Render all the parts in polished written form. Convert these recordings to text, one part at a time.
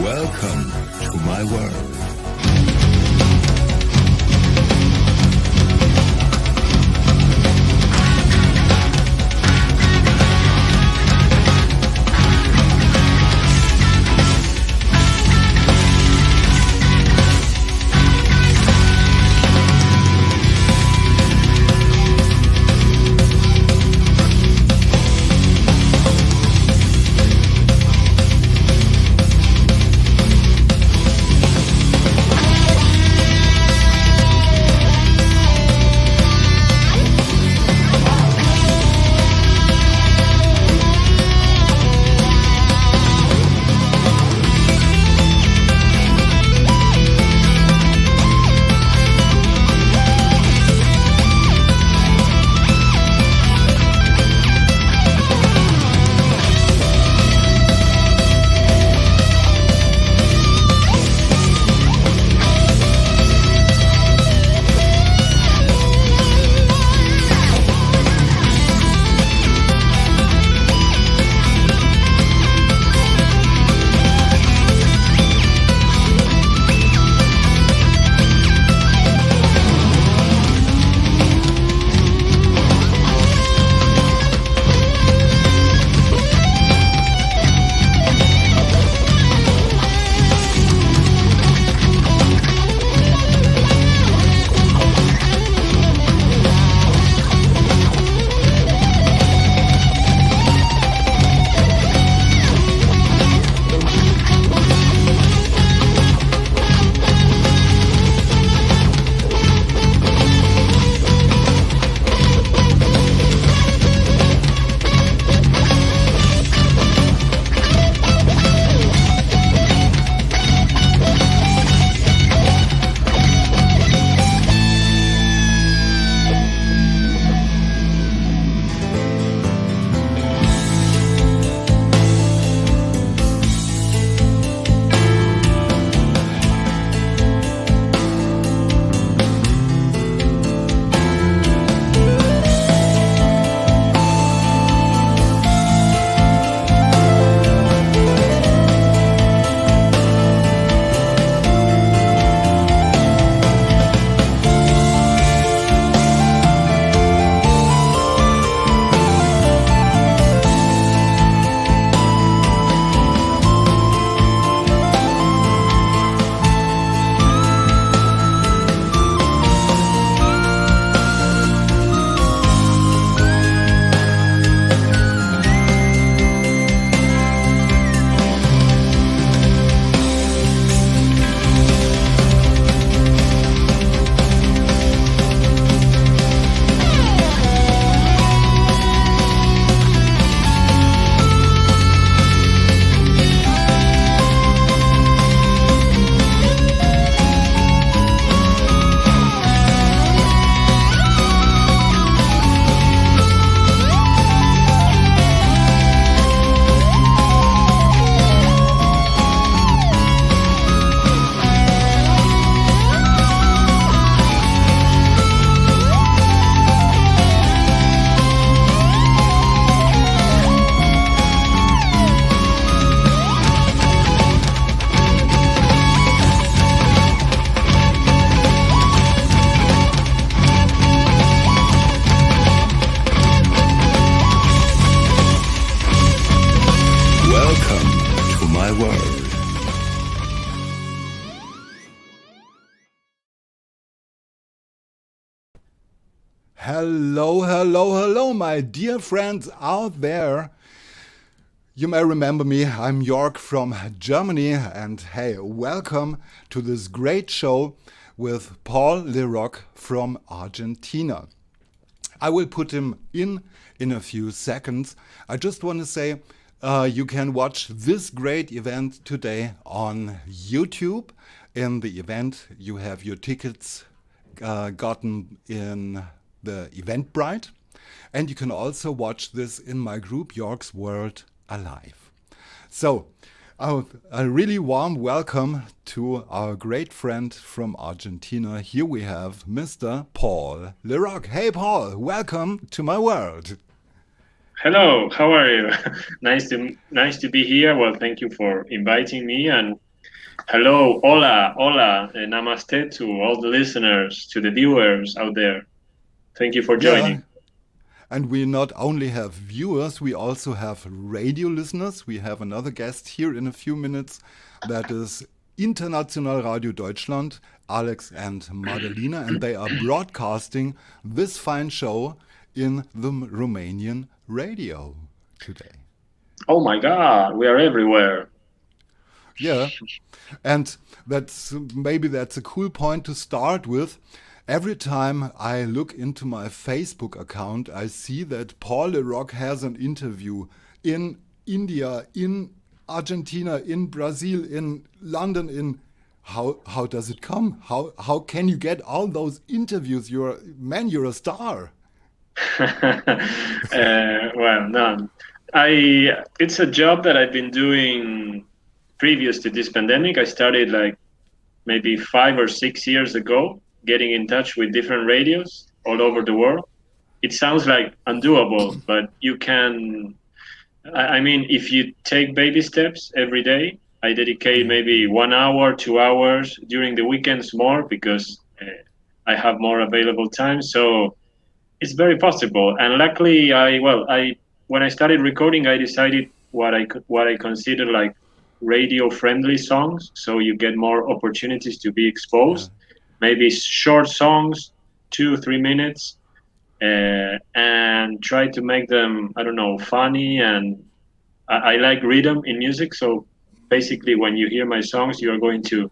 Welcome to my world. Hello, my dear friends out there. You may remember me, I'm Jörg from Germany, and hey, welcome to this great show with aLive from Argentina. I will put him in a few seconds. I just want to say you can watch this great event today on YouTube. In the event, you have your tickets gotten in the Eventbrite, and you can also watch this in my group Jörg's World aLive. So a really warm welcome to our great friend from Argentina. Here we have Mr. aLive. Hey Paul, welcome to my world. Hello, how are you? Nice to be here. Well, thank you for inviting me, and Hello, hola, namaste to all the listeners, to the viewers out there. Thank you for Yeah, joining. and we not only have viewers, we also have radio listeners. We have another guest here in a few minutes. That is International Radio Deutschland, Alex and Madalina, and they are broadcasting this fine show in the Romanian radio today. Oh my God, we are everywhere. Yeah, and that's a cool point to start with. Every time I look into my Facebook account, I see that Paul Rocq has an interview in India, in Argentina, in Brazil, in London. In how does it come? How can you get all those interviews? You're a star. Well, no, it's a job that I've been doing previous to this pandemic. I started like maybe 5 or 6 years ago, getting in touch with different radios all over the world. It sounds like undoable, but you can. I mean, if you take baby steps every day, I dedicate Yeah. maybe 1 hour, 2 hours during the weekends more because I have more available time. So it's very possible. And luckily, I when I started recording, I decided what I consider like radio friendly songs. So you get more opportunities to be Yeah. exposed. Maybe short songs, 2 3 minutes, and try to make them, I don't know, funny. And I like rhythm in music, so basically when you hear my songs you are going to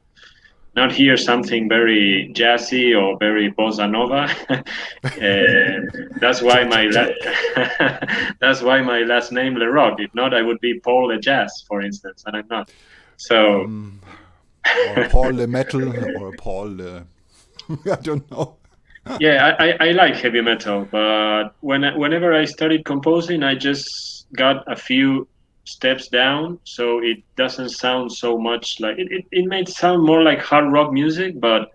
not hear something very jazzy or very bossa nova. That's why Check, check, check. that's why my last name Le Rock. If not, I would be Paul Le Jazz, for instance, and I'm not. So Or a Paul Le Metal, or a Paul Le. I don't know. yeah, I like heavy metal, but whenever I started composing, I just got a few steps down, so it doesn't sound so much like it may sound more like hard rock music, but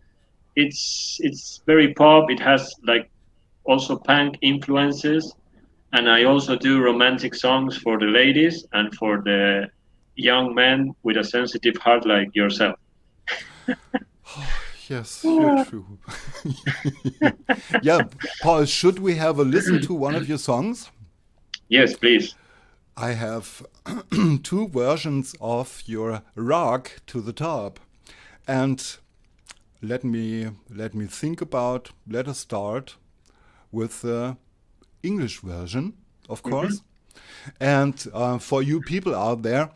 it's very pop. It has like also punk influences, and I also do romantic songs for the ladies and for the young men with a sensitive heart like yourself. Yes, you're true. Yeah, Paul, should we have a listen to one of your songs? Yes, please. I have two versions of your Rock to the Top. And let me think about, let us start with the English version, of Hmm. course. And for you people out there,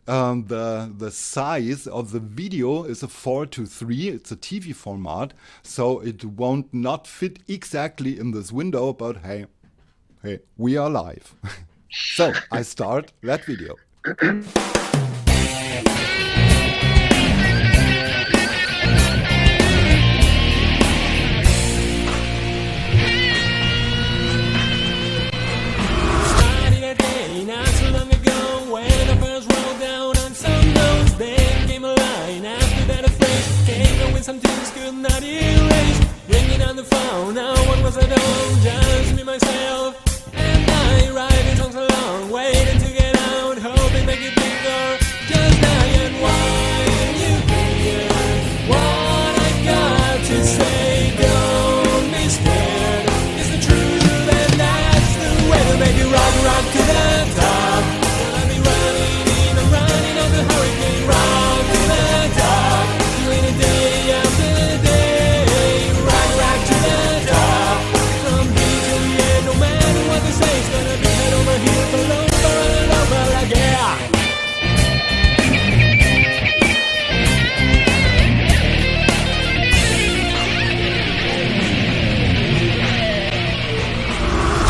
the size of the video is a 4:3. It's a TV format, so it won't not fit exactly in this window. But hey, we are live. So I start that video. Started a day not so long ago when I first rolled down on some notes. Then came a line after that a phrase came on with some tunes could not erase. Ringing on the phone, no one was at home, just me, myself, and I. Writing songs along, waiting to get out, hoping make it bigger. Just I and why you hear what I got to say. Don't be scared, it's the truth, and that's the way to make it rock, rock to the top. Well, I'll be running, I'm running on the hurricane, rock to the top. Doing it day after day, rock, rock to the top. From B to the end, no matter what they say, it's gonna be head over heels, below, over, like yeah.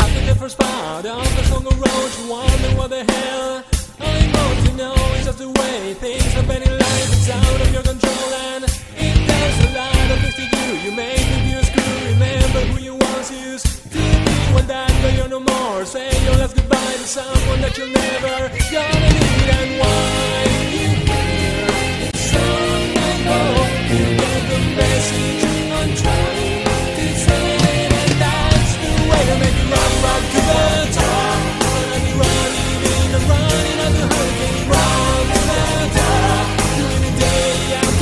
After the first part of the song arose, you wonder what the hell I'm going to know. It's just the way things happen in life. It's out of your control and it does a lot of things to you. You make the views screw. Remember who you once used to be when that but you're no more. Say your last goodbye to someone that you'll never gonna need. And why you hear the song I know, you get the message I'm trying to say. And that's the way to make it rock, rock to the top. Gonna be running in and running on the hurricane, rock to the top. Doing it day after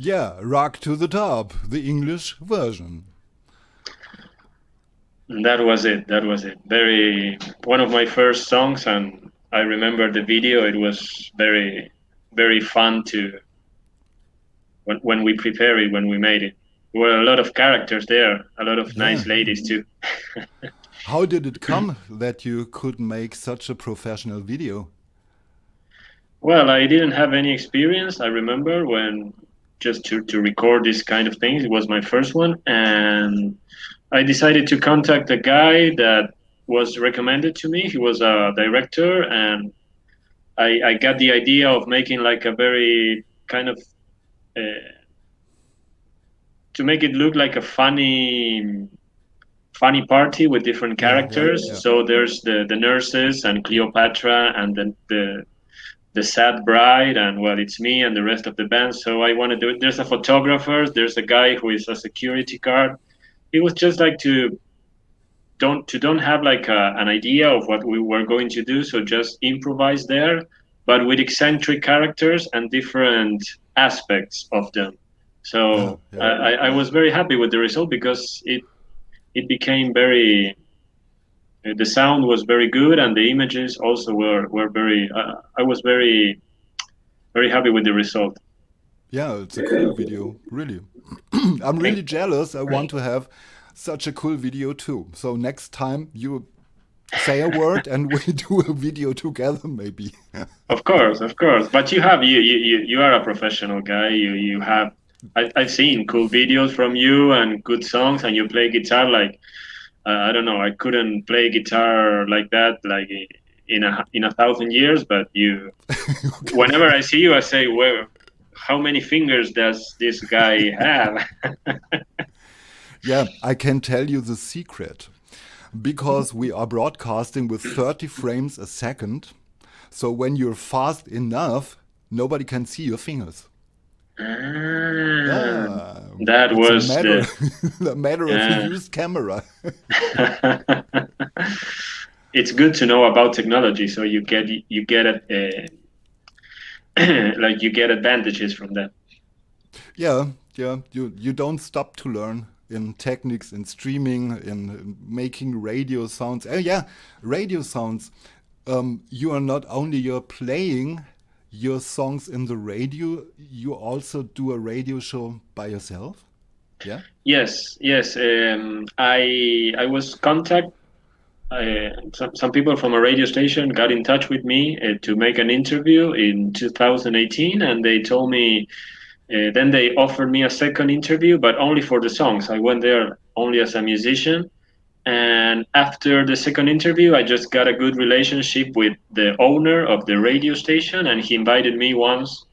Yeah, Rock to the Top, the English version. That was it. That was it. Very one of my first songs, and I remember the video. It was very, very fun to when we prepare it, when we made it. There were a lot of characters there, a lot of nice ladies too. How did it come that you could make such a professional video? Well, I didn't have any experience. I remember when just to record this kind of things. It was my first one, and I decided to contact a guy that was recommended to me. He was a director, and I got the idea of making like a very kind of to make it look like a funny party with different characters. Yeah. So there's the nurses and Cleopatra and the sad bride, and well, it's me and the rest of the band. So I want to do it. There's a photographer, there's a guy who is a security guard. It was just like to don't have like an idea of what we were going to do, so just improvise there, but with eccentric characters and different aspects of them. So I was very happy with the result because it became very. The sound was very good, and the images also were very. I was very, very happy with the result. Yeah, it's a cool video, really. I'm really jealous. I want to have such a cool video too. So next time you say a word and we do a video together, maybe. Of course. But you are a professional guy. You have. I've seen cool videos from you and good songs, and you play guitar like. I don't know. I couldn't play guitar like that, like in a thousand years. But you, Okay. whenever I see you, I say, "Well, how many fingers does this guy have?" Yeah, I can tell you the secret. Because we are broadcasting with 30 frames a second. So when you're fast enough, nobody can see your fingers. Yeah, That it's was a matter, the. a matter of you use camera. It's good to know about technology, so you get it, like you get advantages from that. Yeah. You don't stop to learn in techniques, in streaming, in making radio sounds. Yeah, radio sounds. You are not only you're playing your songs in the radio, you also do a radio show by yourself. Yeah. Yes. I was contact. Some people from a radio station got in touch with me to make an interview in 2018, and they told me. Then they offered me a second interview, but only for the songs. I went there only as a musician. And after the second interview, I just got a good relationship with the owner of the radio station, and he invited me once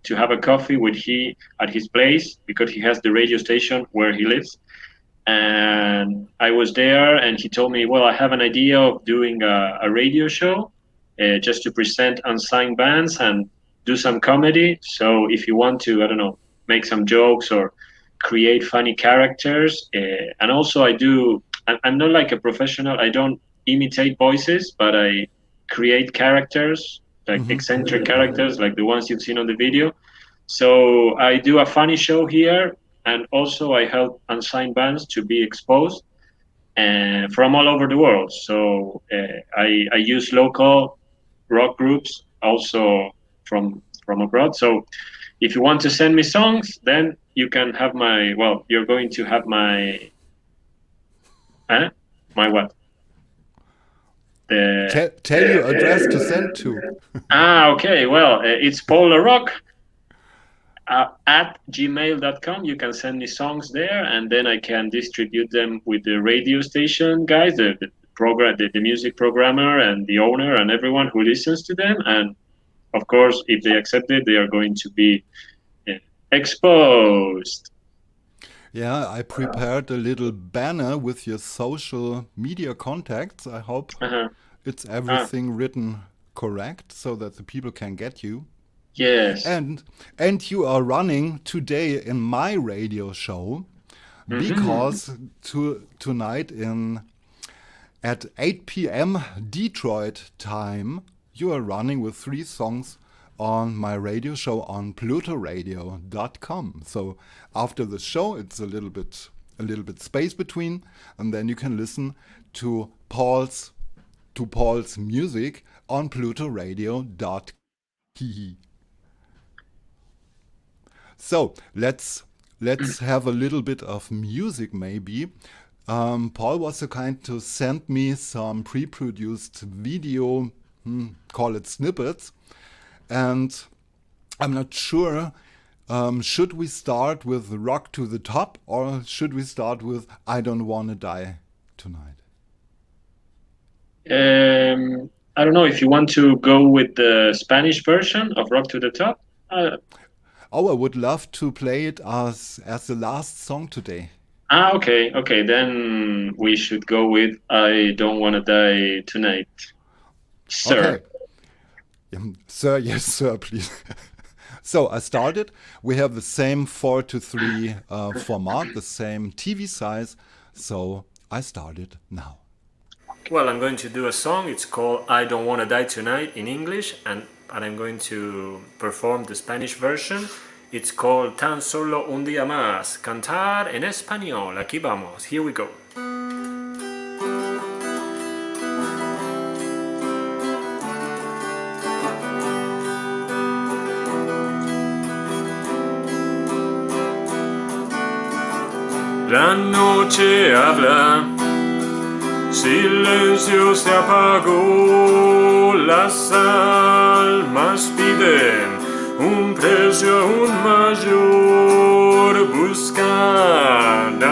to have a coffee with he at his place because he has the radio station where he lives. And I was there, and he told me, "Well, I have an idea of doing a radio show, just to present unsigned bands and do some comedy. So if you want to, I don't know, make some jokes or create funny characters, and also I'm not like a professional. I don't imitate voices, but I create characters, like eccentric characters, like the ones you've seen on the video. So I do a funny show here, and also I help unsigned bands to be exposed from all over the world. So I use local rock groups also from abroad. So if you want to send me songs, then you can have you're going to have my what? Tell your address to send to. Okay. Well, it's Paul Rocq at gmail.com. You can send me songs there, and then I can distribute them with the radio station guys, the music programmer and the owner and everyone who listens to them. And of course, if they accept it, they are going to be exposed. Yeah, I prepared a little banner with your social media contacts. I hope it's everything written correct so that the people can get you. Yes. And you are running today in my radio show because tonight at 8 p.m. Detroit time, you are running with 3 songs on my radio show on plutoradio.com. So after the show, it's a little bit space between, and then you can listen to Paul's music on plutoradio.com. So let's have a little bit of music maybe. Paul was so kind to send me some pre-produced video, call it snippets, and I'm not sure, should we start with Rock to the Top or should we start with I Don't Wanna Die Tonight? I don't know if you want to go with the Spanish version of Rock to the Top. I would love to play it as the last song today. Okay. Then we should go with I Don't Wanna Die Tonight, sir. Okay. Sir, yes, sir, please. So I started. We have the same 4:3 format, the same TV size. So I started now. Well, I'm going to do a song. It's called I Don't Wanna Die Tonight in English, and I'm going to perform the Spanish version. It's called Tan Solo Un Día Más. Cantar en español. Aquí vamos. Here we go. La noche habla, silencio se apagó, las almas piden un precio aún mayor, buscan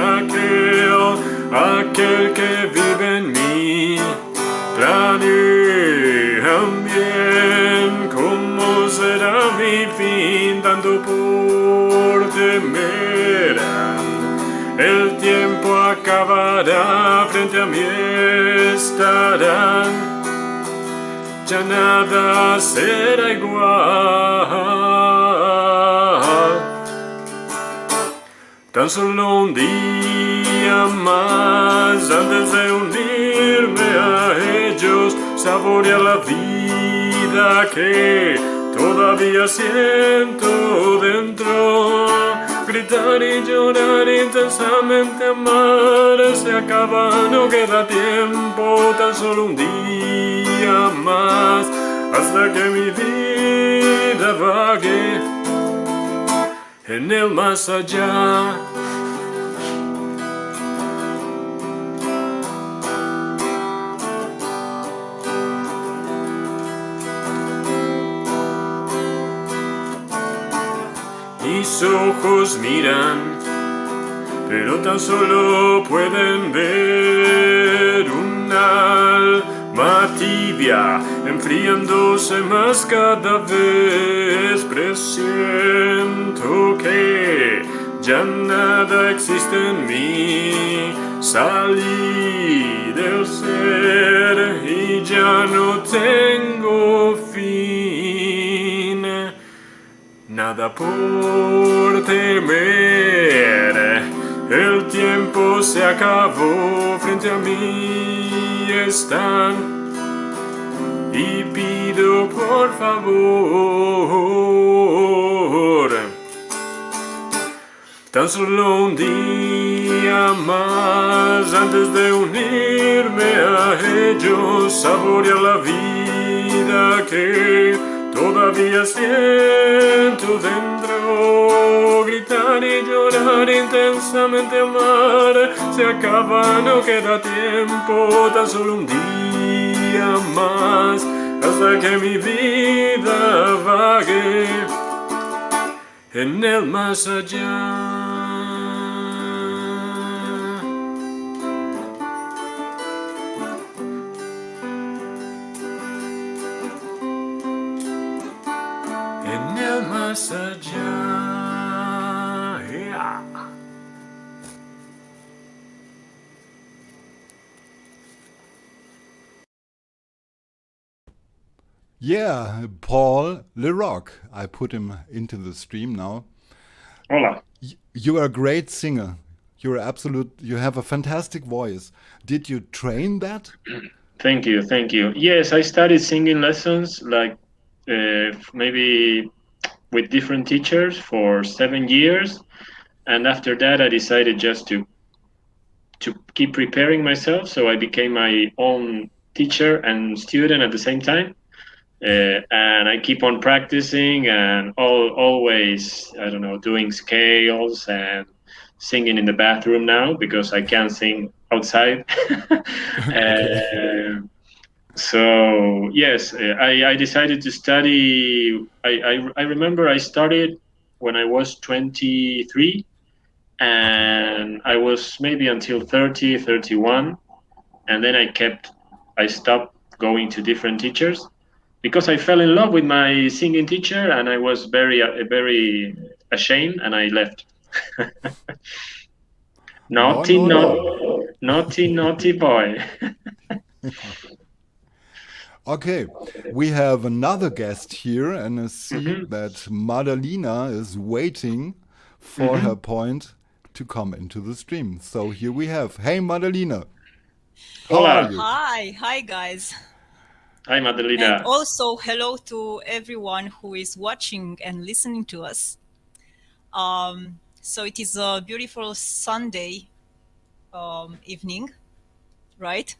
aquel que vive en mí, planean bien cómo será mi fin, tanto por temer. El tiempo acabará, frente a mí estarán, ya nada será igual. Tan solo un día más antes de unirme a ellos, saborear la vida que todavía siento dentro. Gritar y llorar intensamente, amar se acaba, no queda tiempo, tan solo un día más, hasta que mi vida vague en el más allá. Mis ojos miran, pero tan solo pueden ver un alma tibia, enfriándose más cada vez. Presiento que ya nada existe en mí, salí del ser y ya no tengo fin. Nada por temer, el tiempo se acabó, frente a mí están, y pido por favor, tan solo un día más antes de unirme a ellos, saborear la vida que todavía siento dentro. Gritar y llorar intensamente, amar se acaba, no queda tiempo, tan solo un día más, hasta que mi vida vague en el más allá. Más allá. Yeah. Yeah, Paul Le Rocq. I put him into the stream now. Hola. You are a great singer. You have a fantastic voice. Did you train that? Thank you. Yes, I started singing lessons like maybe with different teachers for 7 years, and after that, I decided just to keep preparing myself. So I became my own teacher and student at the same time. And I keep on practicing and always, I don't know, doing scales and singing in the bathroom now because I can't sing outside. Okay. So yes, I decided to study. I remember I started when I was 23, Okay. and I was maybe until 30, 31, and then I stopped going to different teachers because I fell in love with my singing teacher, and I was very ashamed, and I left. No, Naughty, no, naughty, no. naughty, naughty boy. Okay, we have another guest here, and I see Hmm. that Madalina is waiting for Hmm. her point to come into the stream. So here we have. Hey, Madalina, how are Hola. you? Hi guys. Hi, And Madelita. also hello to everyone who is watching and listening to us. So it is a beautiful Sunday evening, right?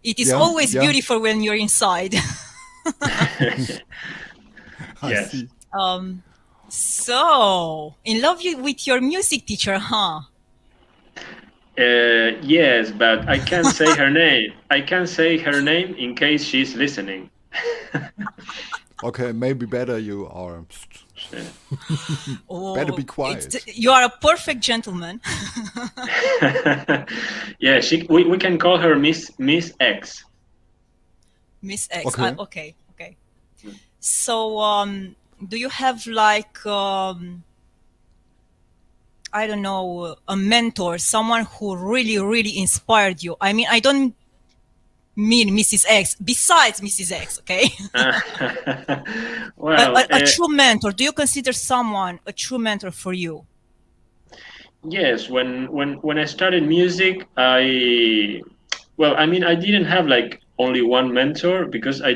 It is Yeah, always yeah, beautiful when you're inside. I Yes. see. So, in love with your music teacher, huh? Yes, but I can't say her name. I can't say her name in case she's listening. Okay, maybe better you are. Better be Oh, quiet. you are a perfect gentleman. Yeah, we can call her Miss X. Miss X. Okay. Okay, okay. So, do you have like I don't know, a mentor, someone who really, really inspired you? I mean, I don't mean Mrs. X, besides Mrs. X, okay? Well, A true mentor. Do you consider someone a true mentor for you? yes. When I started music, I mean, I didn't have like only one mentor because I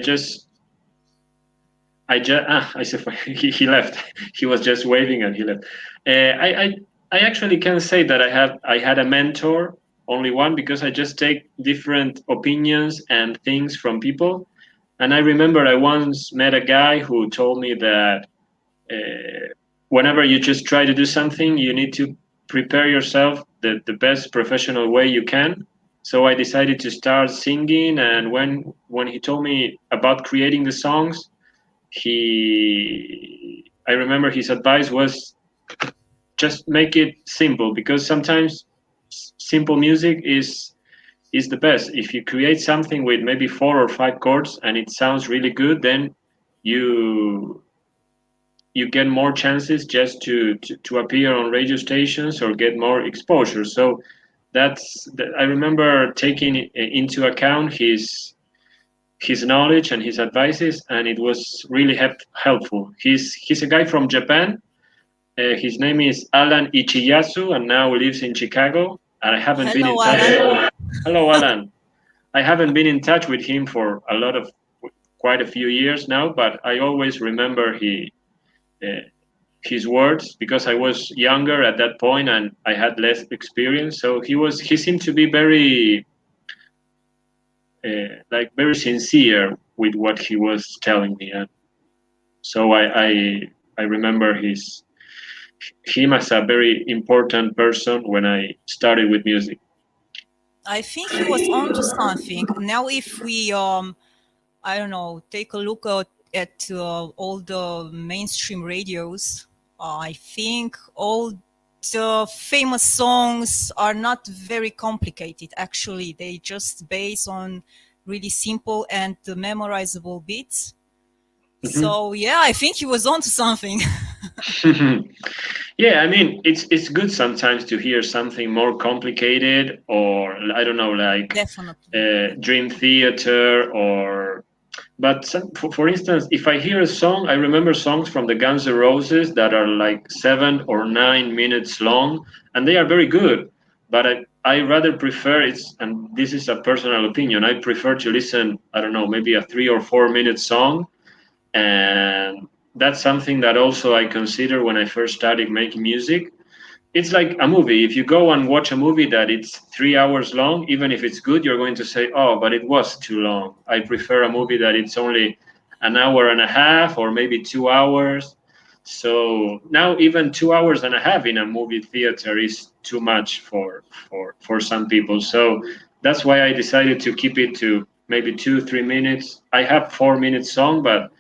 said he left. He was just waving and he left. I actually can say that I had a mentor, only one, because I just take different opinions and things from people. And I remember I once met a guy who told me that whenever you just try to do something, you need to prepare yourself the best professional way you can. So I decided to start singing, and when he told me about creating the songs, I remember his advice was just make it simple because sometimes simple music is the best. If you create something with maybe 4 or 5 chords and it sounds really good, then you you get more chances just to appear on radio stations or get more exposure. So I remember taking into account his knowledge and his advices, and it was really helpful. He's a guy from Japan. His name is Alan Ichiyasu, and now lives in Chicago. And I haven't been in Hello, touch. Alan. Hello, Alan. I haven't been in touch with him for quite a few years now, but I always remember uh, his words because I was younger at that point and I had less experience. So he seemed to be very sincere with what he was telling me, and so I remember him as a very important person when I started with music. I think he was onto something. Now, if we, I don't know, take a look at all the mainstream radios, I think all the famous songs are not very complicated. Actually, they just base on really simple and memorizable beats. Mhm. So yeah, I think he was onto something. Yeah, I mean it's good sometimes to hear something more complicated, or I don't know, like Definitely. Dream Theater, or but for instance, if I hear a song, I remember songs from the Guns N' Roses that are like 7 or 9 minutes long, and they are very good. But I rather prefer and this is a personal opinion. I prefer to listen. I don't know, maybe a 3 or 4 minute song And that's something that also I consider when I first started making music. It's like a movie. If you go and watch a movie that it's 3 hours long, even if it's good, you're going to say, oh, but it was too long. I prefer a movie that it's only an hour and a half or maybe 2 hours. So now even 2 hours and a half in a movie theater is too much for some people. So that's why I decided to keep it to maybe 2 3 minutes. I have 4 minute song, but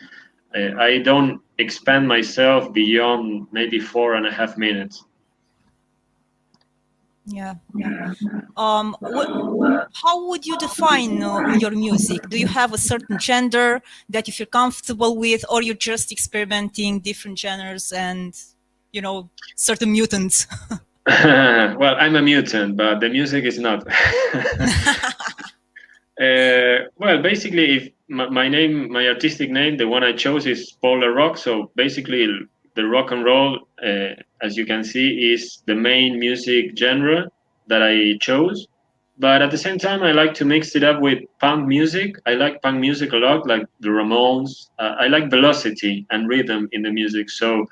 I don't expand myself beyond maybe 4.5 minutes. Yeah. How would you define your music? Do you have a certain gender that you feel comfortable with, or you're just experimenting different genres and, certain mutants? Well, I'm a mutant, but the music is not. Well, basically, if my artistic name, the one I chose is Paul Rocq. So basically, the rock and roll, as you can see, is the main music genre that I chose. But at the same time, I like to mix it up with punk music. I like punk music a lot, like the Ramones. I like velocity and rhythm in the music. So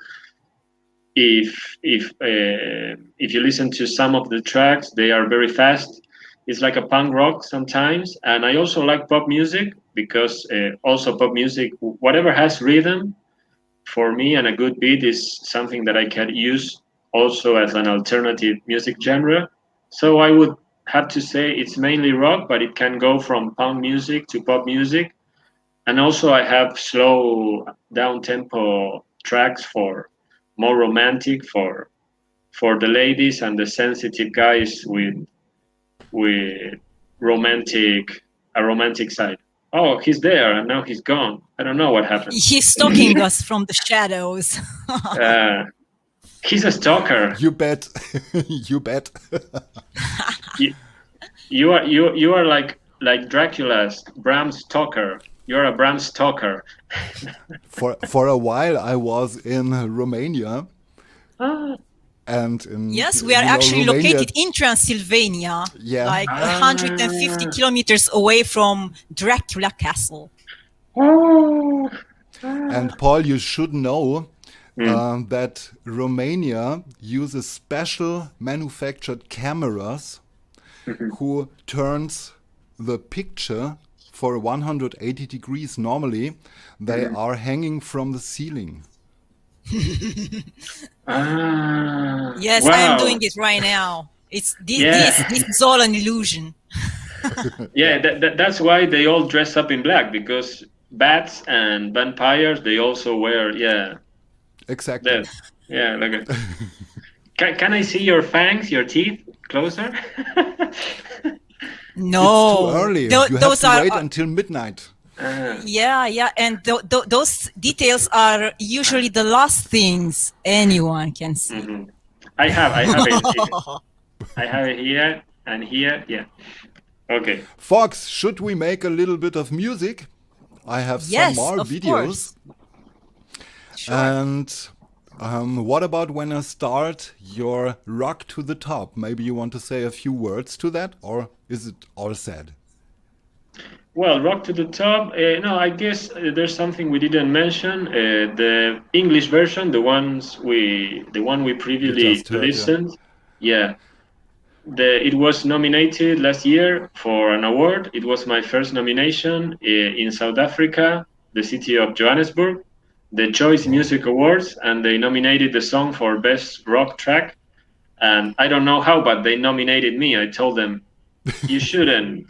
if you listen to some of the tracks, they are very fast. It's like a punk rock sometimes. And I also like pop music because also pop music, whatever has rhythm, for me, and a good beat is something that I can use also as an alternative music genre. So I would have to say it's mainly rock, but it can go from punk music to pop music. And also I have slow down tempo tracks for more romantic for the ladies and the sensitive guys with a romantic side. Oh, he's there and now he's gone. I don't know what happened. He's stalking us from the shadows. He's a stalker. You bet. You bet. You are like Dracula's Bram Stoker. You're a Bram Stoker. For a while, I was in Romania. And in, yes, we are actually located in Transylvania, like 150 kilometers away from Dracula Castle. And Paul, you should know that Romania uses special manufactured cameras who turns the picture for 180 degrees. Normally, they are hanging from the ceiling. Yes, wow. I am doing it right now. This is all an illusion. Yeah, that's why they all dress up in black, because bats and vampires, they also wear, Exactly. Like can I see your fangs, your teeth closer? No, it's too early. You have to wait until midnight. Yeah, and those details are usually the last things anyone can see. Mm-hmm. I have it here. I have it here and here. Yeah. Okay. Fox, should we make a little bit of music? I have some more videos. Sure. And what about when I start your Rock to the Top? Maybe you want to say a few words to that, or is it all said? Well, Rock to the Top. No, I guess there's something we didn't mention. The English version, the one we previously listened. Yeah. It was nominated last year for an award. It was my first nomination in South Africa, the city of Johannesburg, the Choice Music Awards, and they nominated the song for Best Rock Track. And I don't know how, but they nominated me. I told them, you shouldn't,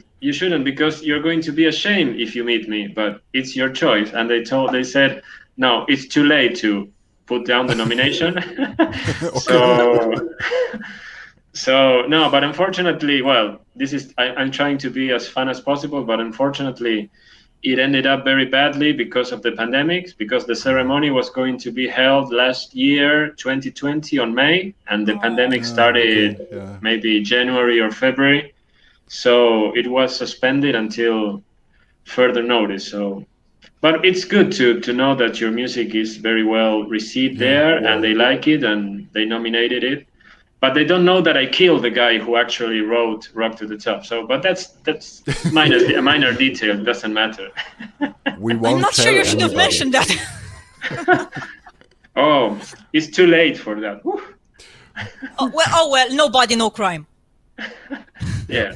because you're going to be ashamed if you meet me, but it's your choice. And they said, no, it's too late to put down the nomination. So no, but unfortunately, well, I'm trying to be as fun as possible, but unfortunately, it ended up very badly because of the pandemic, because the ceremony was going to be held last year, 2020, on May, and the pandemic started maybe January or February. So it was suspended until further notice. So, but it's good to know that your music is very well received there, and they like it, and they nominated it. but they don't know that I killed the guy who actually wrote "Rock to the Top." So, but that's a minor detail. It doesn't matter. We I'm won't not sure tell you should have anybody. mentioned that. Oh, it's too late for that. Whew. Oh well, no body, no crime. Yeah.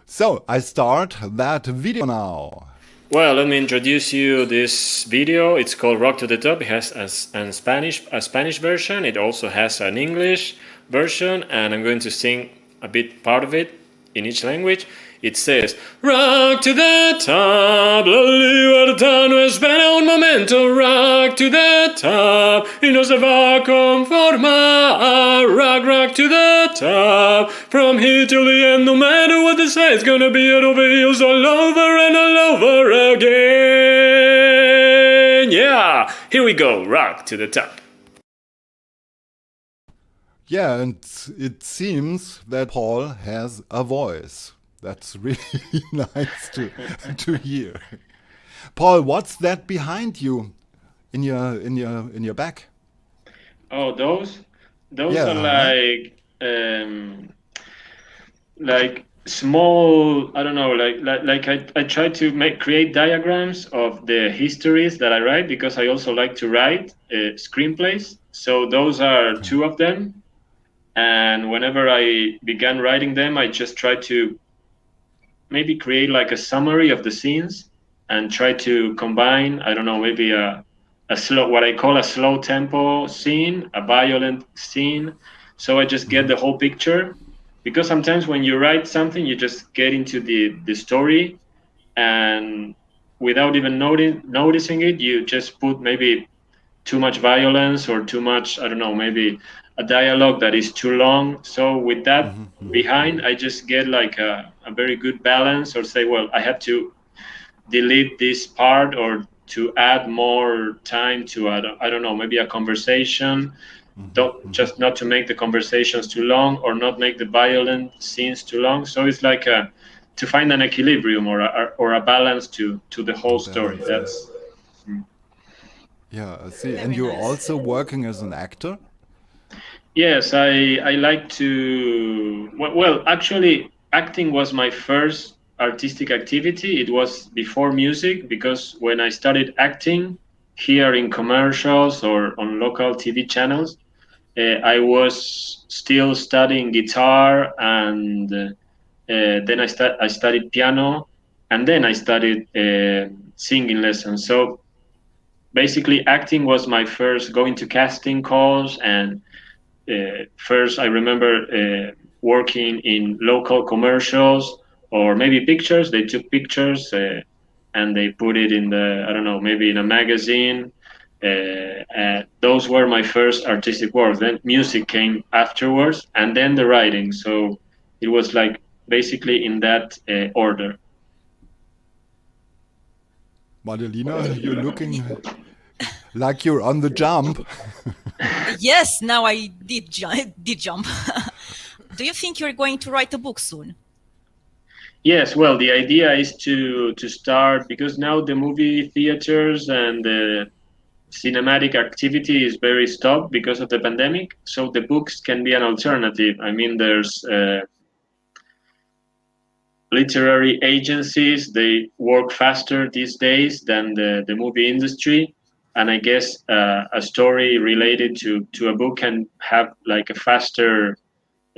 So I start that video now. Well, let me introduce you this video. It's called "Rock to the Top." It has a Spanish version. It also has an English version, and I'm going to sing a bit part of it in each language. It says, rock to the top, la libertad no espera un momento, rock to the top, y no se va a conformar, rock to the top, from here till the end, no matter what they say, it's gonna be it over heels all over and all over again. Yeah, here we go, rock to the top. Yeah, and it seems that Paul has a voice. That's really nice to hear. Paul, what's that behind you in your back? Oh, those Yeah, are like small. I don't know. Like I try to create diagrams of the histories that I write, because I also like to write screenplays. So those are two of them. And whenever I began writing them, I just try to maybe create like a summary of the scenes and try to combine, I don't know, maybe a slow, what I call a slow tempo scene, a violent scene. So I just get the whole picture, because sometimes when you write something, you just get into the story, and without even noticing it, you just put maybe too much violence or too much, I don't know, maybe a dialogue that is too long. So with that behind, I just get like a very good balance, or say, well, I have to delete this part or to add more time to, I don't know, maybe a conversation. Just not to make the conversations too long or not make the violent scenes too long. So it's like to find an equilibrium or a balance to the whole story. That's yeah. I see. Very And you're nice. also working as an actor. Yes, I like to. Well, actually, acting was my first artistic activity. It was before music, because when I started acting here in commercials or on local TV channels, I was still studying guitar, and then I studied piano, and then I studied singing lessons. So basically, acting was my first going to casting calls, and first I remember working in local commercials or maybe pictures. They took pictures and they put it in the, I don't know, maybe in a magazine. Those were my first artistic work. Then music came afterwards, and then the writing. So it was like basically in that order. Madelina, you're looking like you're on the jump. Yes, now I did jump. Do you think you're going to write a book soon? Yes, well, the idea is to start, because now the movie theaters and the cinematic activity is very stopped because of the pandemic. So the books can be an alternative. I mean, there's literary agencies. They work faster these days than the movie industry. And I guess a story related to a book can have like a faster,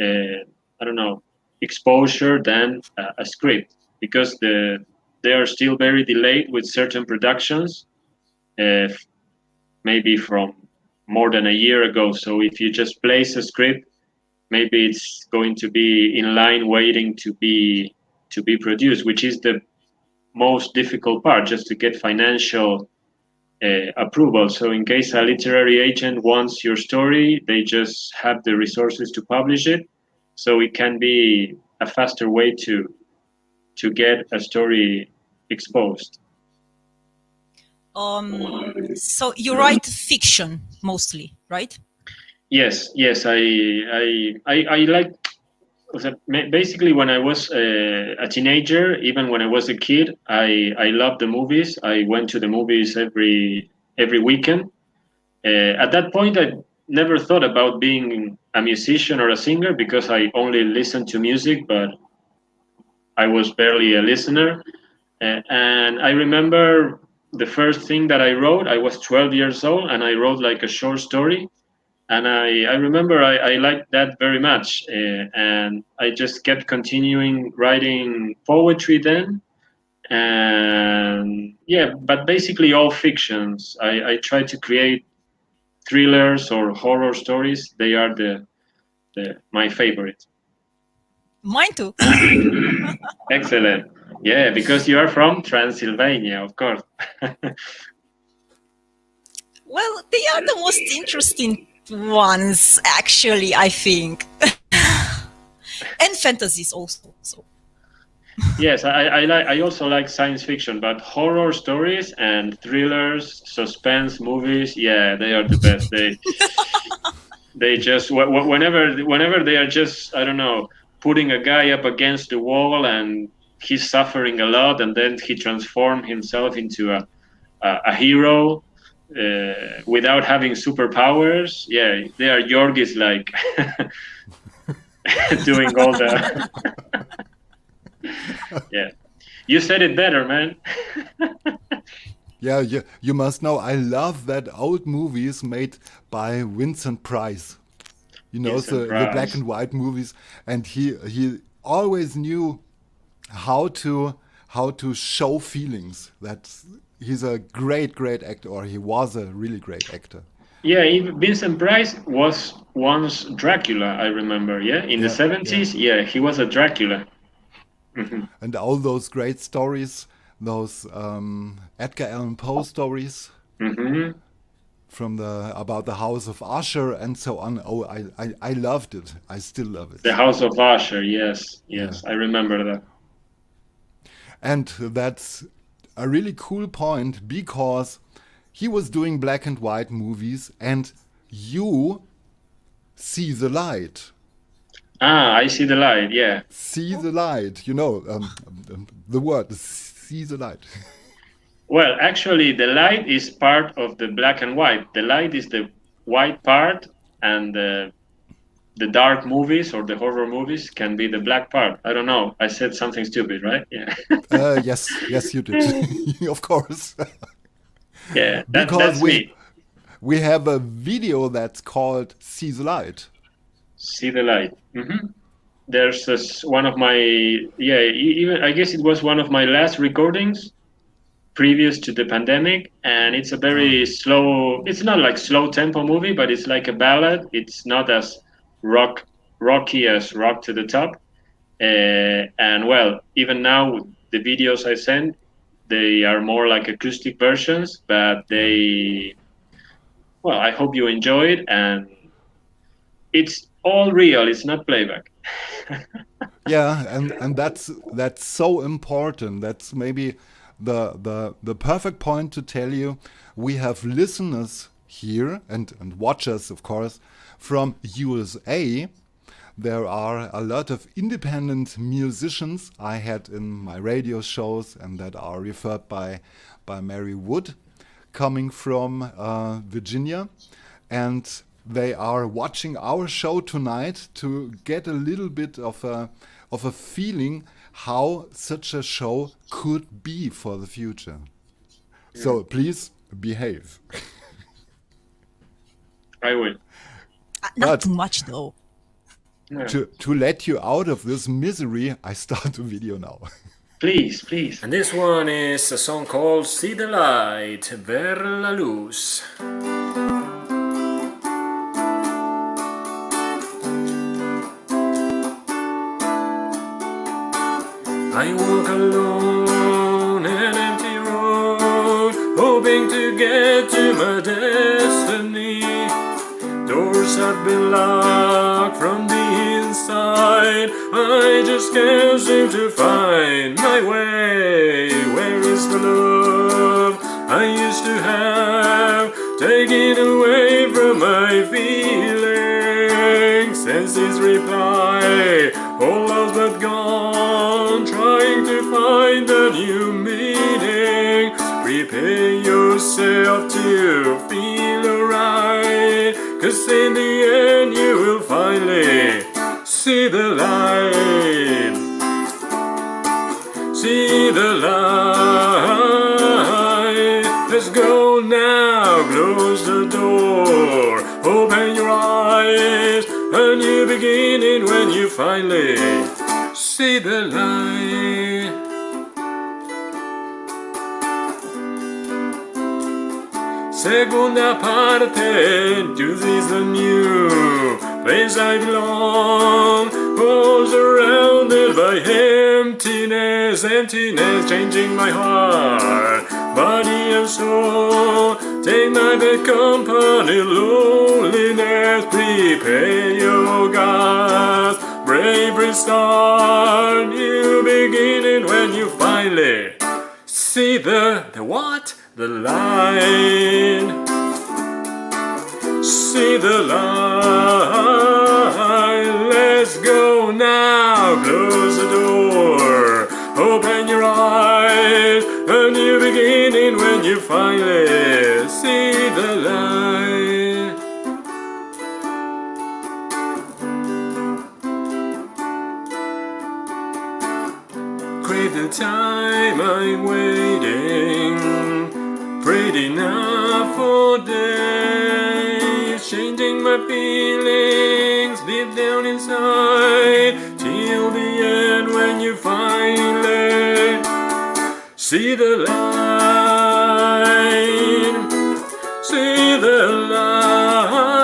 I don't know, exposure than a script, because they are still very delayed with certain productions, maybe from more than a year ago. So if you just place a script, maybe it's going to be in line waiting to be produced, which is the most difficult part, just to get financial approval. So in case a literary agent wants your story, they just have the resources to publish it. So it can be a faster way to get a story exposed. So you write fiction mostly, right? Yes. I like, basically, when I was a teenager, even when I was a kid, I loved the movies. I went to the movies every weekend. At that point, never thought about being a musician or a singer because I only listened to music, but I was barely a listener. And I remember the first thing that I wrote, I was 12 years old, and I wrote like a short story. And I remember I liked that very much. And I just kept continuing writing poetry then. And yeah, but basically all fictions. I try to create thrillers or horror stories. They are my favorite. Mine too. Excellent. Yeah, because you are from Transylvania, of course. Well, they are the most interesting ones, actually, I think. And fantasies also. So. Yes, I also like science fiction, but horror stories and thrillers, suspense movies, yeah, they are the best. They just whenever they are just, I don't know, putting a guy up against the wall and he's suffering a lot, and then he transforms himself into a hero without having superpowers. Yeah, Jørg is like doing all the. Yeah, you said it better, man. Yeah, you must know, I love that old movies made by Vincent Price. You know, Vincent the black Price. and white movies, and he always knew how to show feelings. That's he's a great actor, or he was a really great actor. Yeah, even Vincent Price was once Dracula, I remember. Yeah, in the Yeah, yeah. 70s. Yeah, he was a Dracula. Hmm. And all those great stories, those Edgar Allan Poe stories Hmm. from about the House of Usher and so on. Oh, I loved it. I still love it. The House of Usher. Yes, Yeah. I remember that. And that's a really cool point because he was doing black and white movies, and you see the light. Ah, I see the light. Yeah. See the light. You know, the word, see the light. Well, actually, the light is part of the black and white. The light is the white part, and the dark movies or the horror movies can be the black part. I don't know. I said something stupid, right? Yeah. Yes, you did. Of course. Yeah, Because that's me. we have a video that's called See the Light. See the light. Hmm. There's one of my, yeah, even I guess it was one of my last recordings previous to the pandemic, and it's a very slow. It's not like slow tempo movie, but it's like a ballad. It's not as rocky as Rock to the Top. And well, even now the videos I send, they are more like acoustic versions, but well, I hope you enjoy it, and it's all real. It's not playback. Yeah, and that's so important. That's maybe the perfect point to tell you. We have listeners here and watchers, of course, from USA. There are a lot of independent musicians I had in my radio shows, and that are referred by Mary Wood, coming from Virginia, and they are watching our show tonight to get a little bit of a feeling how such a show could be for the future. So please behave. I will. Not But- too much, though. Yeah. To let you out of this misery, I start a video now. Please. And this one is a song called See the Light, Ver la Luz. I walk alone an empty road, hoping to get to my destiny. Doors have been locked from the inside. I just can't seem to find my way. Where is the love I used to have, taken away from my feelings? Senses reply, all lost but gone, trying to find a new meaning. Prepare yourself to feel alright, 'cause in the end you will finally see the light. See the light. Let's go now, close the door, open your eyes, a new beginning when you finally see the light. Segunda parte, this is the new place I belong. Oh, surrounded by emptiness, emptiness, changing my heart, body and soul. Take my bad company, loneliness, prepare your gas, bravery start, new beginning when you finally see the what? The light. See the light. Let's go now. Close the door. Open your eyes. A new beginning when you finally see the light. Crave the time I'm waiting. Prayed enough for days, changing my feelings deep down inside, till the end when you finally see the light. See the light.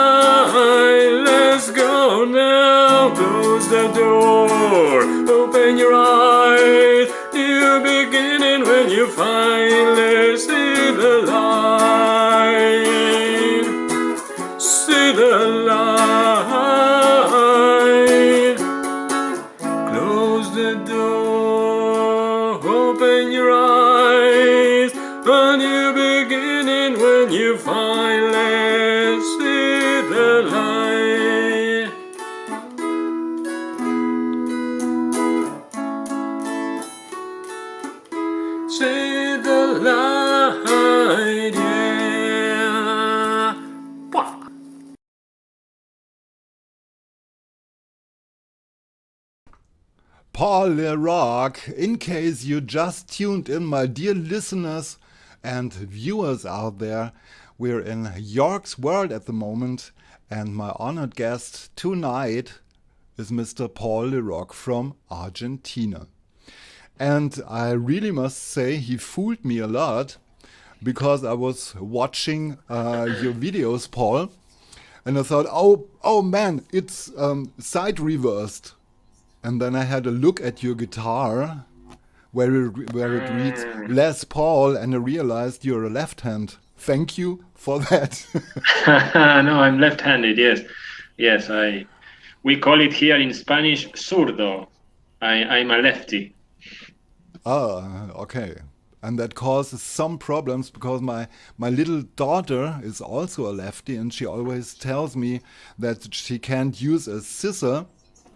Let's go now. Close the door. Open your eyes. New beginning when you finally see the light. See the light. Close the door. Open your eyes. A new beginning when you finally see the light. See the light, yeah. Wah. Paul Rocq, in case you just tuned in, my dear listeners and viewers out there, we're in Jörg's world at the moment, and my honored guest tonight is Mr. Paul Rocq from Argentina. And I really must say he fooled me a lot, because I was watching your videos, Paul, and I thought, oh man, it's side reversed. And then I had a look at your guitar where it reads Les Paul, and I realized you're a left hand. Thank you for that. No, I'm left-handed. Yes. We call it here in Spanish zurdo. I'm a lefty. Ah, okay. And that causes some problems, because my little daughter is also a lefty, and she always tells me that she can't use a scissor,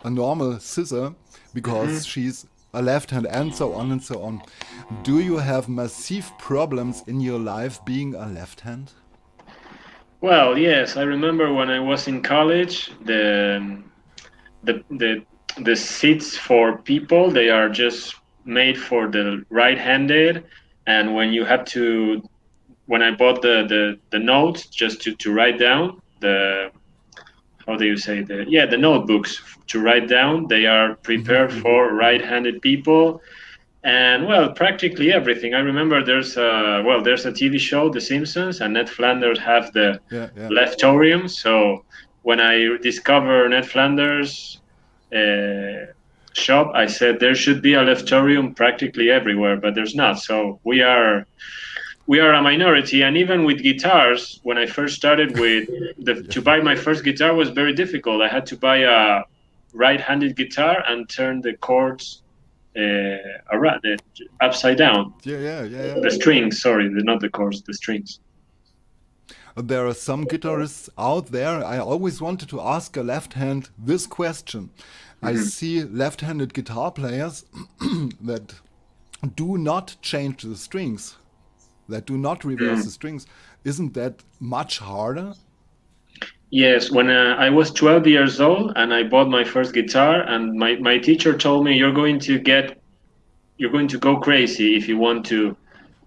a normal scissor, because she's a left hand, and so on and so on. Do you have massive problems in your life being a left hand? Well, yes, I remember when I was in college, the seats for people, they are just made for the right-handed, and when I bought the notes just to write down the notebooks to write down, they are prepared for right-handed people. And well, practically everything. I remember there's a TV show, The Simpsons, and Ned Flanders have the leftorium. So when I discover Ned Flanders' shop, I said there should be a leftorium practically everywhere, but there's not. So we are a minority. And even with guitars, when I first started to buy my first guitar was very difficult. I had to buy a right-handed guitar and turn the chords around, upside down. Yeah. The strings, sorry, not the chords, the strings. There are some guitarists out there. I always wanted to ask a left hand this question. I see left-handed guitar players that do not change the strings, that do not reverse the strings. Isn't that much harder? Yes, when I was 12 years old and I bought my first guitar, and my teacher told me you're going to go crazy if you want to,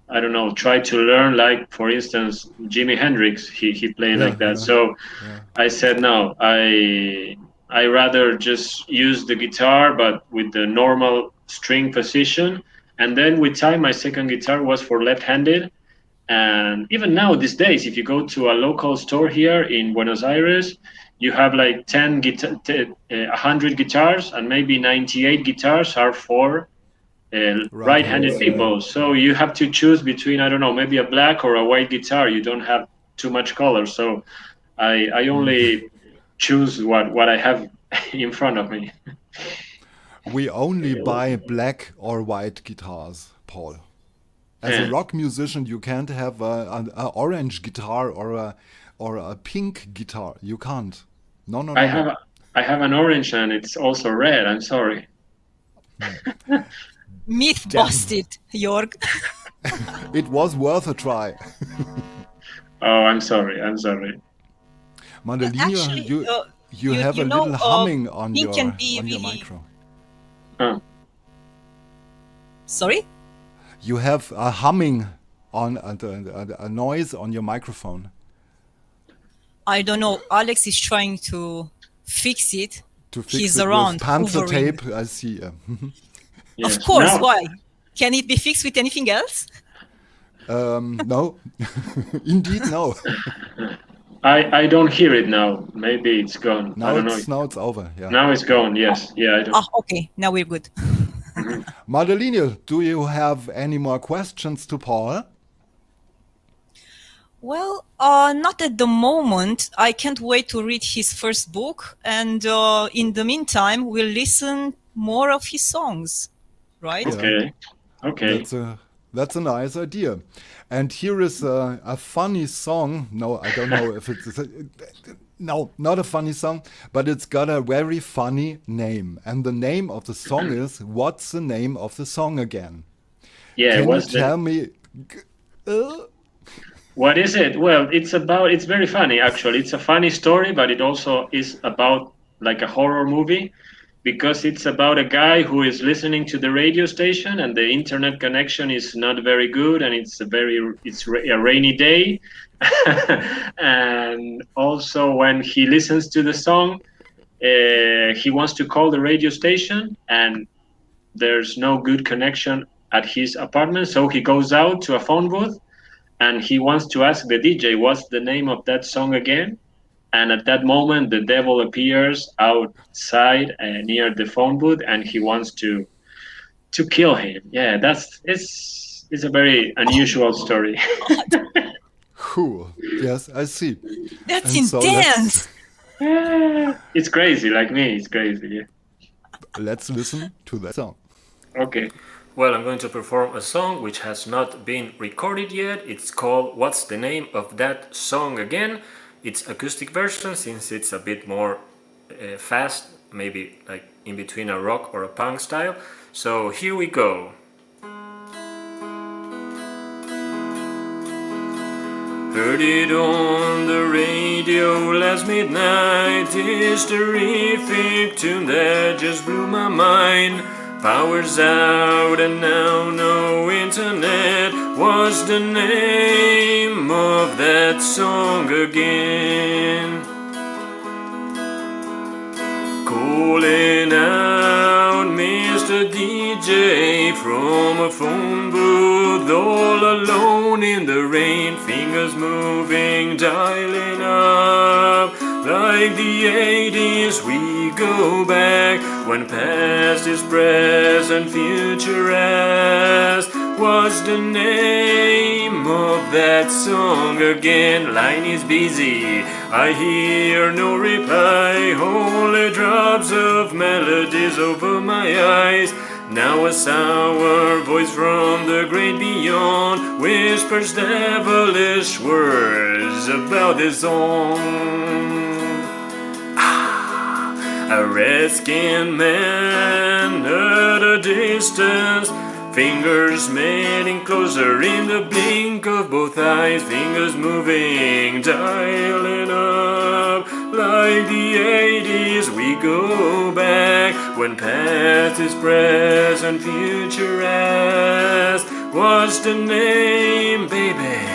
I don't know, try to learn, like for instance Jimi Hendrix, he played Yeah, like that. yeah, So yeah. I said no, I rather just use the guitar but with the normal string position. And then with time my second guitar was for left-handed. And even now, these days, if you go to a local store here in Buenos Aires, you have like 100 guitars, and maybe 98 guitars are for Right right-handed hands. Yeah, people. So you have to choose between, I don't know, maybe a black or a white guitar. You don't have too much color. So I only choose what I have in front of me. we only buy black or white guitars, Paul. As a Yeah. rock musician, you can't have a orange guitar or a pink guitar. You can't. No, no, I no, no. have I have an orange and it's also red. I'm sorry. Myth Damn. busted, Jörg. It was worth a try. Oh, I'm sorry. I'm sorry. Mandolinho, Actually, you have you a know, little humming on pink can be your really. micro. Oh. Sorry? You have a humming on a noise on your microphone. I don't know. Alex is trying to fix it. To fix He's it around, with panzer hovering. tape, I see. Yes. Of course, Now, why? Can it be fixed with anything else? No, indeed no. I don't hear it now. Maybe it's gone. I don't know. Now it's over. Yeah. Now it's gone. Yes. Yeah. I don't. Ah, okay. Now we're good. Mandolinho, do you have any more questions to Paul? Well, not at the moment. I can't wait to read his first book. And in the meantime, we'll listen more of his songs, right? Yeah. Okay. Okay. That's a nice idea. And here is a funny song. No, I don't know if it's no, not a funny song, but it's got a very funny name. And the name of the song is, what's the name of the song again? Yeah. Can you What's the? tell me? What is it? Well, it's very funny actually. It's a funny story, but it also is about like a horror movie because it's about a guy who is listening to the radio station and the internet connection is not very good and a rainy day. And also when he listens to the song, he wants to call the radio station and there's no good connection at his apartment, so he goes out to a phone booth and he wants to ask the DJ what's the name of that song again. And at that moment, the devil appears outside near the phone booth, and he wants to kill him. Yeah, it's a very unusual story. Cool. Yes, I see. That's And so intense. It's crazy, like me. It's crazy. Yeah. Let's listen to that song. Okay. Well, I'm going to perform a song which has not been recorded yet. It's called What's the Name of That Song Again? It's acoustic version since it's a bit more fast, maybe like in between a rock or a punk style. So here we go. Heard it on the radio last midnight. This terrific tune that just blew my mind. Power's out and now no internet. What's the name of that song again? Calling out Mr. DJ from a phone booth, all alone in the rain, fingers moving, dialing up. Like the 80s we go back, when past is present, future past. What's the name of that song again? Line is busy, I hear no reply, only drops of melodies over my eyes. Now a sour voice from the great beyond whispers devilish words about this song. A red-skinned man at a distance, fingers getting closer in the blink of both eyes, fingers moving, dialing up. like the 80s we go back, when past is present, future past. What's the name, baby,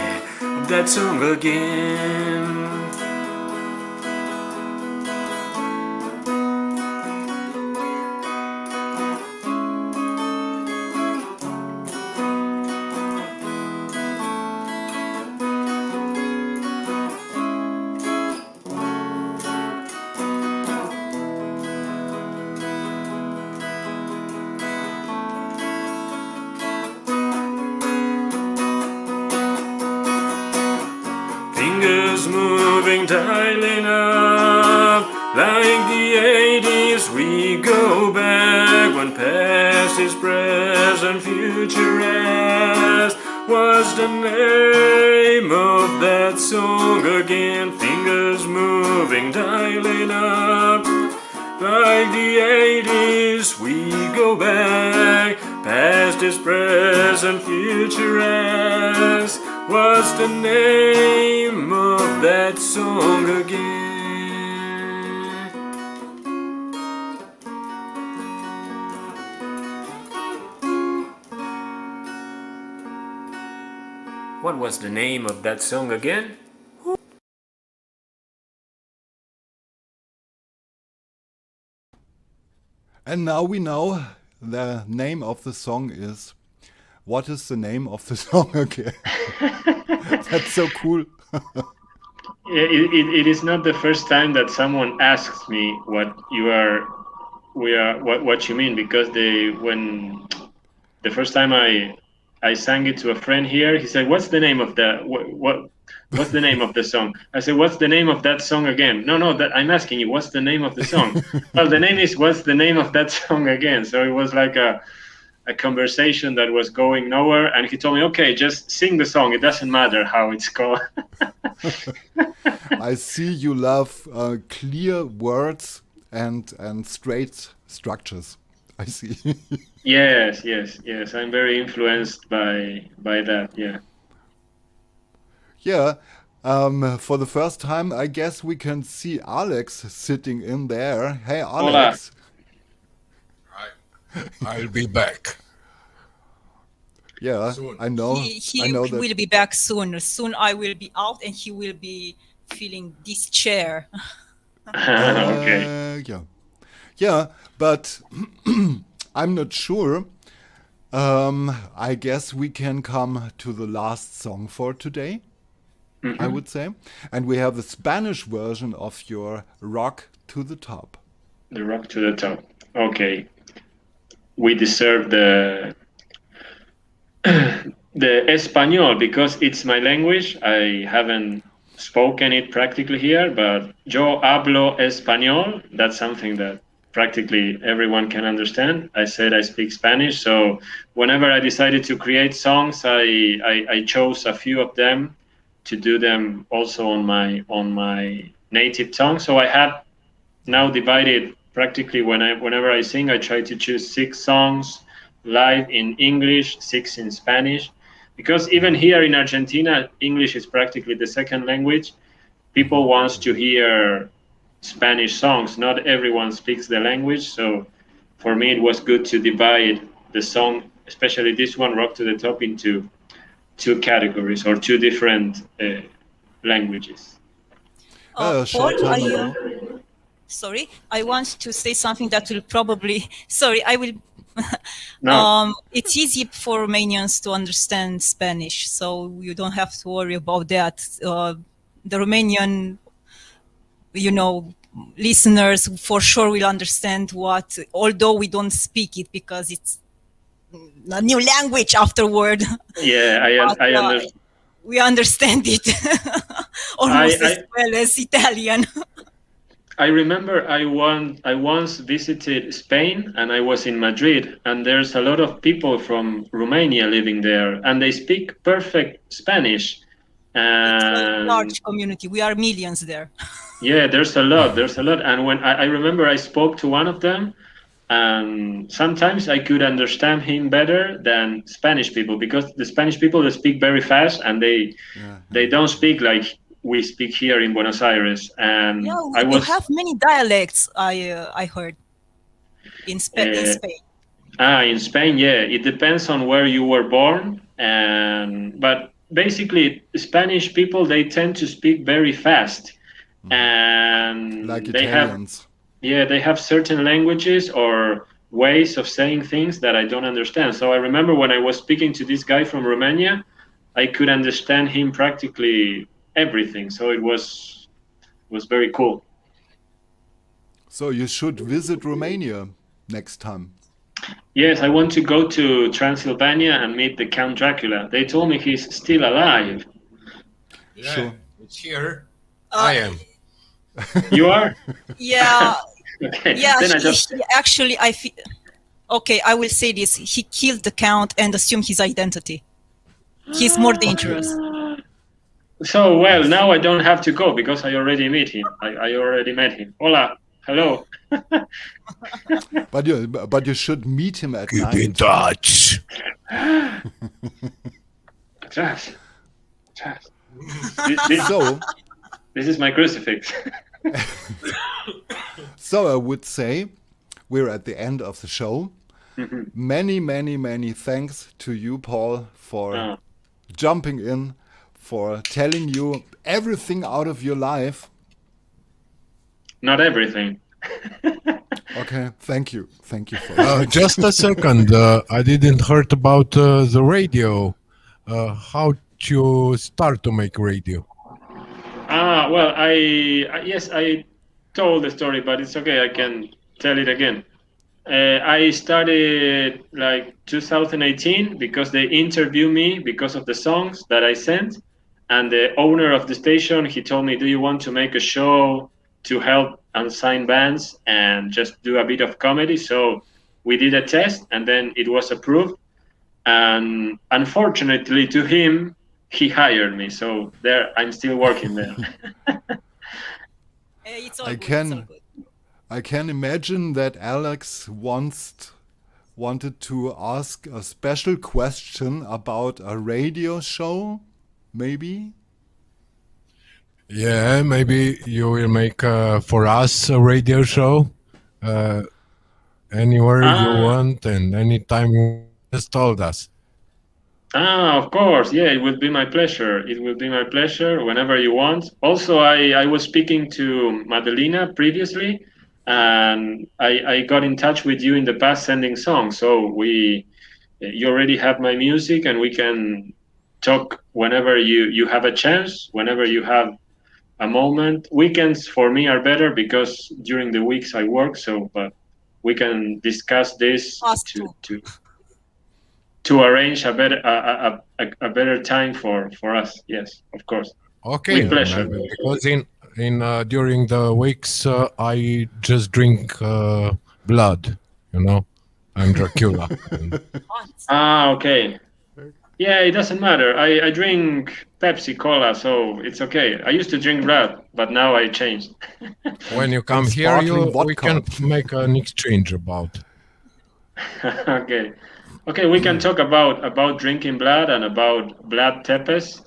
of that song again? Fingers moving, dialing up, like the 80s we go back, when past is present, future past. What's the name of that song again? Fingers moving, dialing up, like the 80s we go back, past is present, future past. What's the name of that song again? What was the name of that song again? And now we know the name of the song is. What is the name of the song again? That's so cool. It is not the first time that someone asks me what you mean, because when the first time I sang it to a friend here, he said, "What's the name of what's the name of the song?" I said, "What's the name of that song again?" No, that I'm asking you, what's the name of the song? Well, the name is, what's the name of that song again? So it was like a conversation that was going nowhere, and he told me, "Okay, just sing the song. It doesn't matter how it's called." I see you love clear words and straight structures. I see. Yes. I'm very influenced by that. Yeah. Yeah. For the first time, I guess we can see Alex sitting in there. Hey, Alex. I'll be back. Yeah, Soon. I know. He I know that. will be back soon. Soon I will be out, and he will be feeling this chair. Okay. Yeah, but I'm not sure. I guess we can come to the last song for today, I would say. And we have the Spanish version of your Rocq to the Top. The Rocq to the Top. Okay. We deserve the Espanol, because it's my language. I haven't spoken it practically here, but yo hablo español. That's something that practically everyone can understand. I said I speak Spanish, so whenever I decided to create songs, I chose a few of them to do them also on my native tongue. So I have now divided practically whenever I sing, I try to choose 6 songs live in English, 6 in Spanish, because even here in Argentina, English is practically the second language. People want to hear Spanish songs. Not everyone speaks the language, so for me it was good to divide the song, especially this one, Rocq to the Top, into 2 categories or 2 different languages. Short Paul, time ago. sorry, I want to say something that will probably. Sorry, I will. No. It's easy for Romanians to understand Spanish, so you don't have to worry about that. The Romanian, listeners for sure will understand what, although we don't speak it because it's a new language afterward. Yeah, I understand. We understand it almost as well as Italian. I remember I once visited Spain, and I was in Madrid, and there's a lot of people from Romania living there, and they speak perfect Spanish. It's a And large community. We are millions there. yeah, there's a lot. And when I remember I spoke to one of them, and sometimes I could understand him better than Spanish people, because the Spanish people, they speak very fast, and they don't speak like we speak here in Buenos Aires. And Yeah, I you was have many dialects. I heard in Spain. in Spain, yeah. It depends on where you were born, but basically, Spanish people, they tend to speak very fast, and Like they have Italians. they have certain languages or ways of saying things that I don't understand. So I remember when I was speaking to this guy from Romania, I could understand him practically everything. So it was very cool. So you should visit Romania next time. Yes, I want to go to Transylvania and meet the Count Dracula. They told me he's still alive. Yeah, Sure. it's here. I am. You are? Yeah, Okay. yeah. Then I He just actually, okay, I will say this. He killed the count and assumed his identity. He's more dangerous. So well, now I don't have to go because I already met him. I already met him. Hola, hello. But you should meet him at Keep in night. touch. Trash. This, So, this is my crucifix. so I would say we're at the end of the show. Many, many, many thanks to you, Paul, for Oh. jumping in, for telling you everything out of your life. Not everything. Okay, thank you. Thank you for that. Just a second. I didn't heard about the radio. How you start to make radio? Well, yes, I told the story, but it's okay. I can tell it again. I started like 2018 because they interviewed me because of the songs that I sent, and the owner of the station, he told me, "Do you want to make a show to help unsigned bands and just do a bit of comedy?" So we did a test, and then it was approved. And unfortunately, to him, he hired me. So there, I'm still working there. It's all I good. can- It's all good. I can imagine that Alex once wanted to ask a special question about a radio show, maybe? Yeah, maybe you will make for us a radio show anywhere you want and anytime you just told us. Of course. Yeah, it will be my pleasure. It will be my pleasure whenever you want. Also, I was speaking to Madelina previously, and I got in touch with you in the past sending songs. So you already have my music, and we can talk whenever you have a chance, whenever you have a moment. Weekends for me are better because during the weeks I work. So, but we can discuss this Us too. to arrange a better time for us. Yes, of course. Okay, With pleasure. because in during the weeks I just drink blood. You know, I'm Dracula. Okay. Yeah, it doesn't matter. I drink Pepsi Cola, so it's okay. I used to drink blood, but now I changed. When you come And here, sparkling we vodka. can make an exchange about. Okay. Okay, we can talk about drinking blood and about blood tepes.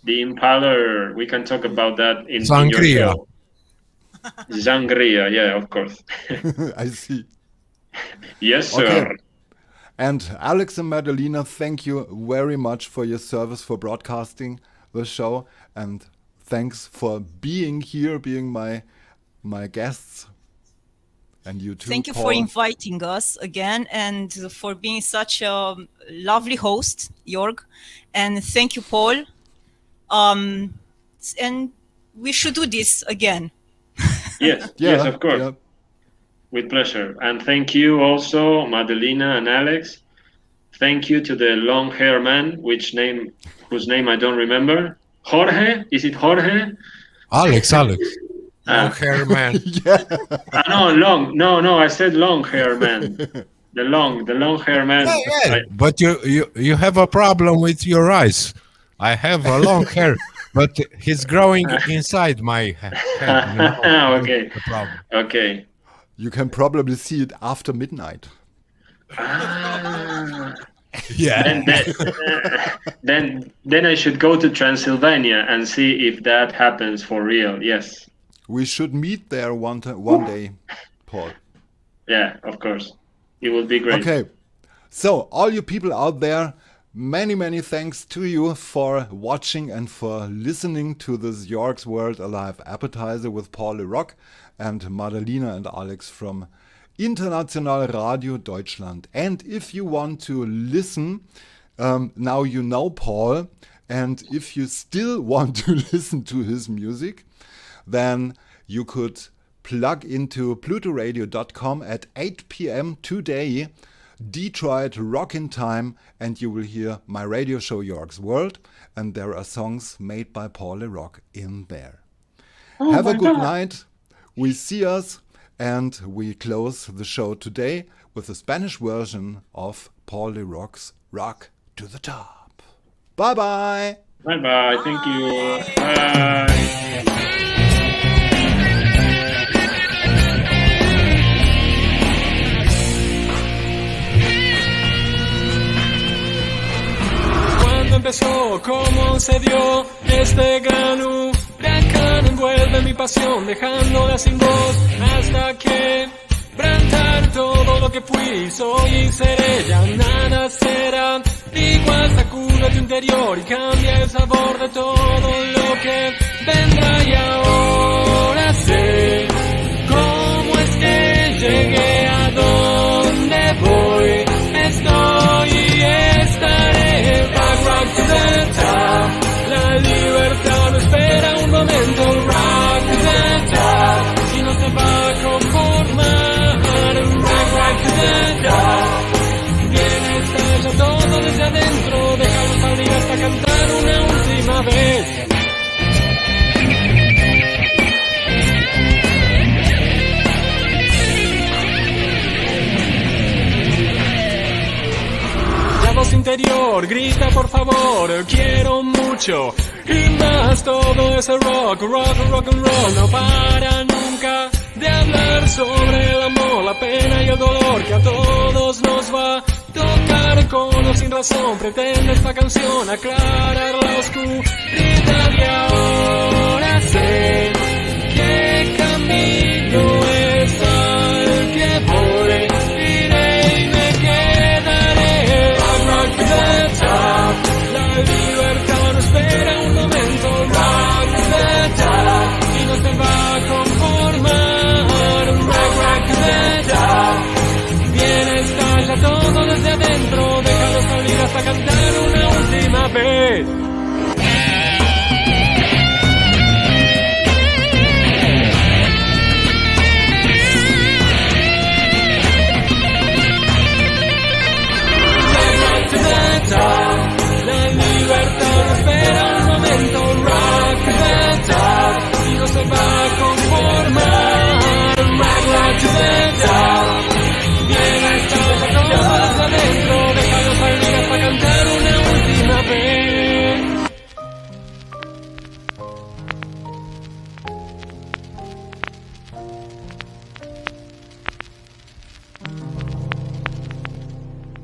The impaler, we can talk about that in your Sangria. show. Sangria, yeah, of course. I see. Yes, sir. Okay. And Alex and Madalena, thank you very much for your service for broadcasting the show, and thanks for being here, being my guests. And you too, Thank you Paul. for inviting us again and for being such a lovely host, Jörg. And thank you, Paul. And we should do this again. Yes, Yeah, yes, of course. yeah. With pleasure. And thank you also, Madelena and Alex. Thank you to the long hair man, whose name I don't remember. Jorge? Is it Jorge? Alex, long hair man. No, I said long hair man. The long hair man. Yeah, but you have a problem with your eyes. I have a long hair, but it's growing inside my head. You know? Okay. The problem. Okay. You can probably see it after midnight. Yeah. Then I should go to Transylvania and see if that happens for real. Yes. We should meet there one day, Paul. Yeah, of course. It will be great. Okay. So, all you people out there, many thanks to you for watching and for listening to this Jörg's World Alive Appetizer with Paul Rocq and Madalina and Alex from International Radio Deutschland. And if you want to listen, now you know Paul, and if you still want to listen to his music, then you could plug into plutoradio.com at 8 p.m. today, Detroit Rockin' Time, and you will hear my radio show Jörg's World, and there are songs made by Paul Rocq in there. Have a good night. We see us, and we close the show today with the Spanish version of Paul Rocc's Rock to the Top. Bye-bye. Bye-bye. Thank you. Bye. Empezó, cómo se dio este gran huracán, envuelve mi pasión dejándola sin voz hasta que quebrantar todo lo que fui, soy y seré, ya nada será igual, sacude tu interior y cambia el sabor de todo lo que vendrá, y ahora sé cómo es que llegué a donde voy, estoy y estaré. Rock to the top, la libertad no espera un momento. Rock to the top, y no se va a conformar. Rock to the top, viene estalla todo desde adentro, déjalo salir hasta cantar una última vez. Voz interior, grita por favor, quiero mucho y más, todo ese rock and roll, no para nunca de hablar sobre el amor, la pena y el dolor que a todos nos va a tocar, con o sin razón pretende esta canción aclarar la oscuridad, y ahora sé qué camino es al que voy. La libertad no espera un momento. Rock to the top, y no se va a conformar. Rock to the top, viene, estalla todo desde adentro, déjalo salir hasta cantar una última vez. La libertad no espera un momento. Rock to the top, y no se va a conformar. Rock to the top, viene estalla todo desde adentro, déjalo salir hasta cantar una última vez.